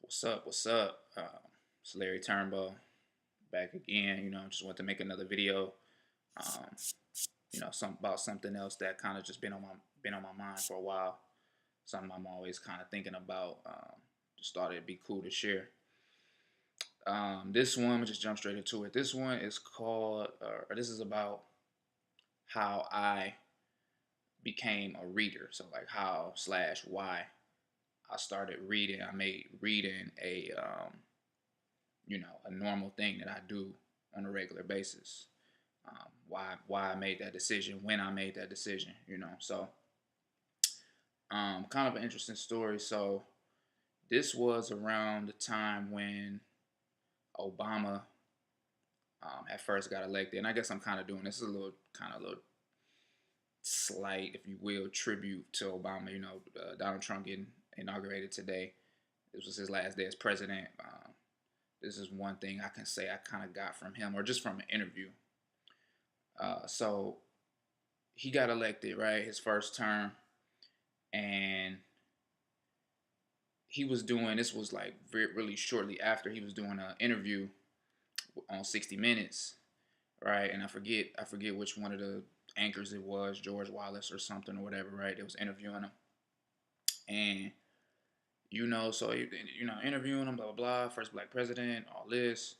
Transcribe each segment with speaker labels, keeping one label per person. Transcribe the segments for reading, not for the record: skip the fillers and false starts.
Speaker 1: What's up? What's up? It's Larry Turnbow back again. Just want to make another video. Um, some about something else that kind of just been on my mind for a while. Something I'm always kind of thinking about. Just thought it'd be cool to share. This one, we'll just jump straight into it. This one is called, or this is about how I became a reader. So like how slash why I started reading. I made reading a normal thing that I do on a regular basis. Why I made that decision, when I made that decision. So kind of an interesting story. So this was around the time when Obama had first got elected, and I guess I'm kind of doing this is a little slight, if you will, tribute to Obama. Donald Trump getting inaugurated today. This was his last day as president. This is one thing I can say I kind of got from him, or just from an interview. So he got elected, right, his first term, and he was doing this was like really shortly after he was doing an interview on 60 Minutes, right? And I forget which one of the anchors it was, George Wallace or something or whatever, right? It was interviewing him, and so interviewing him, blah blah blah, first black president, all this.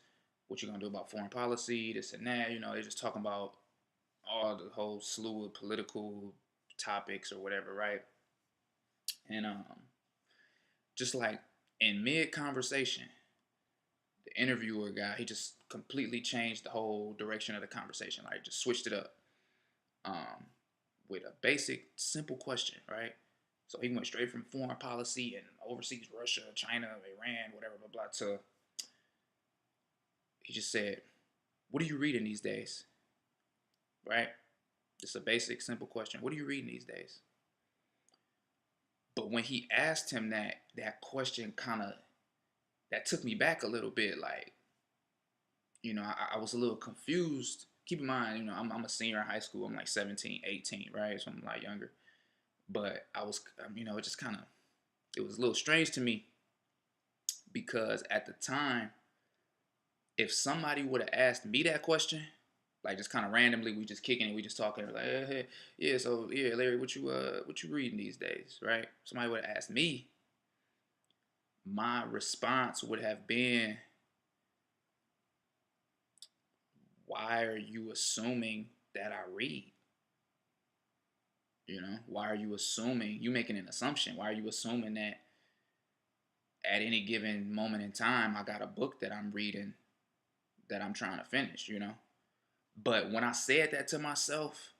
Speaker 1: What you gonna do about foreign policy, this and that? They're just talking about all the whole slew of political topics or whatever, right? And just like in mid conversation, the interviewer guy, he just completely changed the whole direction of the conversation, like just switched it up um, with a basic, simple question, right? So he went straight from foreign policy and overseas Russia, China, Iran, whatever, blah blah, to he just said, "What are you reading these days?" Right? Just a basic, simple question. What are you reading these days? But when he asked him that question kind of that took me back a little bit. Like, I was a little confused. Keep in mind, I'm a senior in high school. I'm like 17, 18, right? So I'm a lot younger. But I was, it just kind of, it was a little strange to me because at the time, if somebody would have asked me that question, like just kind of randomly, we just kicking it, we just talking, like, hey, yeah, so yeah, Larry, what you reading these days, right? Somebody would have asked me, my response would have been, why are you assuming that I read? Why are you assuming? You making an assumption. Why are you assuming that at any given moment in time, I got a book that I'm reading that I'm trying to finish? But when I said that to myself,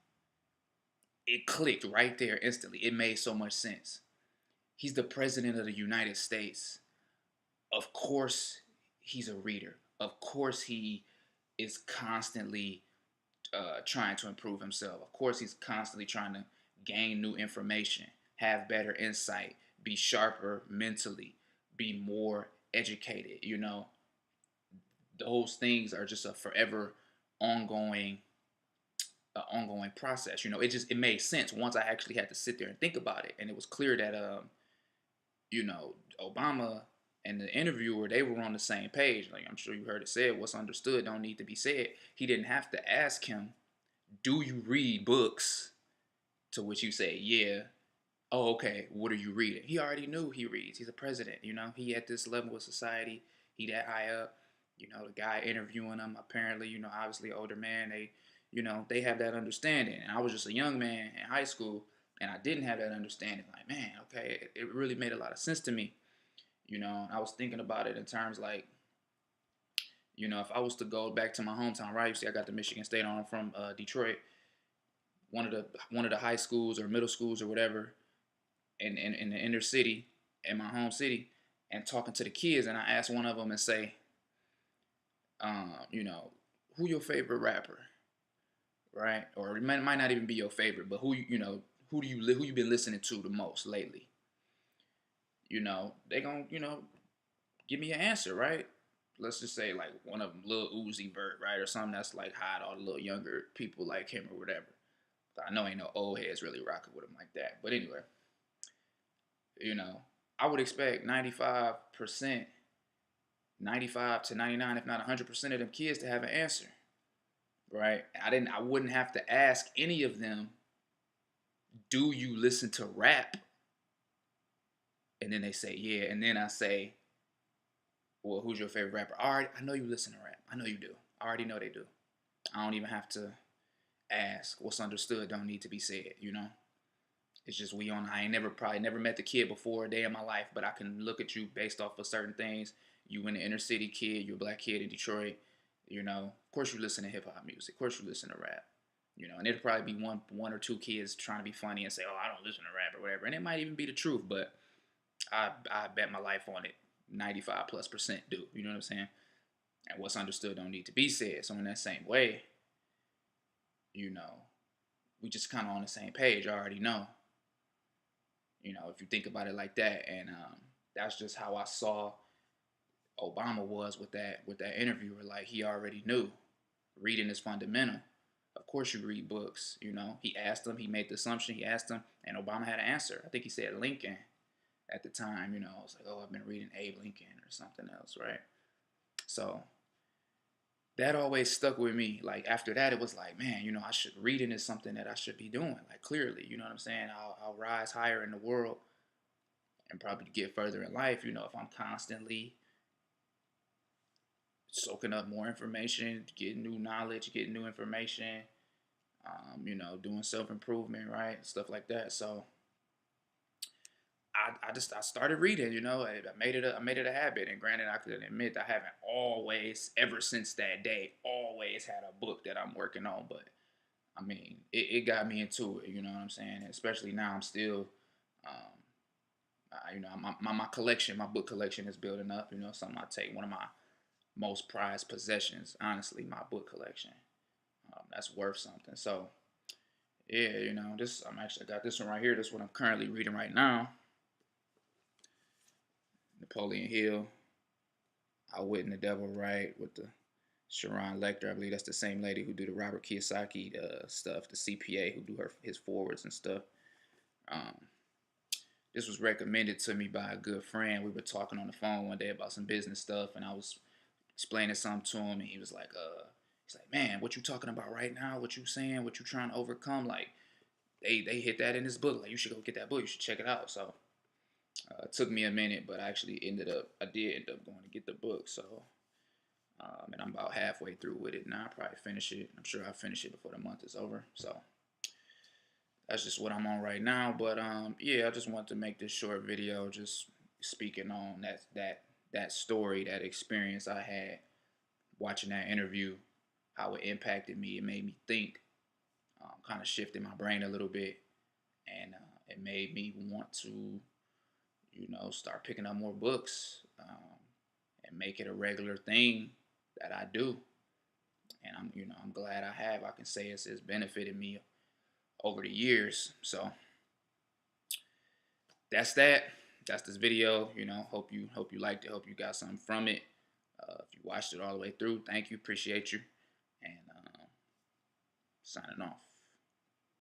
Speaker 1: it clicked right there instantly. It made so much sense. He's the president of the United States. Of course, he's a reader. Of course, he is constantly trying to improve himself. Of course, he's constantly trying to gain new information, have better insight, be sharper mentally, be more educated. Those things are just a forever ongoing ongoing process. It made sense once I actually had to sit there and think about it, and it was clear that Obama and the interviewer, they were on the same page. Like, I'm sure you heard it said, what's understood don't need to be said. He didn't have to ask him, do you read books? To which you say, yeah. Oh, okay. What are you reading? He already knew he reads. He's a president. He at this level of society. He that high up. The guy interviewing him, apparently, obviously older man. They have that understanding. And I was just a young man in high school, and I didn't have that understanding. Like, man, okay, it really made a lot of sense to me. I was thinking about it in terms like, if I was to go back to my hometown, right? You see, I got the Michigan State on. I'm from Detroit. One of the high schools or middle schools or whatever in the inner city, in my home city, and talking to the kids, and I asked one of them and say, who your favorite rapper, right? Or it might not even be your favorite, but who you been listening to the most lately? They gonna give me an answer, right? Let's just say like one of them, Lil Uzi Vert, right, or something that's like hot, all the little younger people like him or whatever. I know ain't no old heads really rocking with him like that, but anyway, you know, I would expect 95%. 95 to 99, if not 100% of them kids to have an answer, right? I wouldn't have to ask any of them, do you listen to rap? And then they say, yeah. And then I say, well, who's your favorite rapper? I know you listen to rap. I know you do. I already know they do. I don't even have to ask. What's understood don't need to be said, you know? It's just I ain't probably never met the kid before a day in my life, but I can look at you based off of certain things. You in the inner city kid, you're a black kid in Detroit, you know. Of course you listen to hip hop music. Of course you listen to rap. You know, and it'll probably be one or two kids trying to be funny and say, oh, I don't listen to rap or whatever. And it might even be the truth, but I bet my life on it. 95+% do. You know what I'm saying? And what's understood don't need to be said. So in that same way, you know, we just kind of on the same page. I already know. You know, if you think about it like that, and that's just how I saw Obama was with that interviewer. Like, he already knew reading is fundamental. Of course, you read books. You know, he asked him. He made the assumption. He asked him, and Obama had an answer. I think he said Lincoln at the time. You know, I was like, oh, I've been reading Abe Lincoln or something else, right? So that always stuck with me. Like, after that, it was like, man, you know, reading is something that I should be doing. Like, clearly, you know what I'm saying? I'll rise higher in the world and probably get further in life, you know, if I'm constantly soaking up more information, getting new knowledge, getting new information, you know, doing self-improvement, right? Stuff like that. So I started reading, you know. I made it a habit. And granted, I could admit I haven't always, ever since that day, always had a book that I'm working on. But I mean, it got me into it. You know what I'm saying? And especially now, I'm still, you know, my collection, my book collection is building up. You know, something I take, one of my most prized possessions, honestly, my book collection. That's worth something. So yeah, you know, I'm actually got this one right here. This is what I'm currently reading right now. Napoleon Hill, Outwitting the Devil, right, with the Sharon Lecter. I believe that's the same lady who do the Robert Kiyosaki stuff, the CPA, who do his forwards and stuff. Um, this was recommended to me by a good friend. We were talking on the phone one day about some business stuff, and I was explaining something to him, and he's like, man, what you talking about right now? What you saying? What you trying to overcome? Like, they hit that in this book. Like, you should go get that book. You should check it out. So it took me a minute, but I did end up going to get the book. So, and I'm about halfway through with it now. I'll probably finish it. I'm sure I'll finish it before the month is over. So that's just what I'm on right now. But yeah, I just wanted to make this short video, just speaking on that story, that experience I had watching that interview, how it impacted me. It made me think, kind of shifted my brain a little bit, and it made me want to, you know, start picking up more books, and make it a regular thing that I do. And I'm glad I have. I can say it's benefited me over the years. So that's that. That's this video. You know, hope you liked it. Hope you got something from it. If you watched it all the way through, thank you. Appreciate you. And signing off.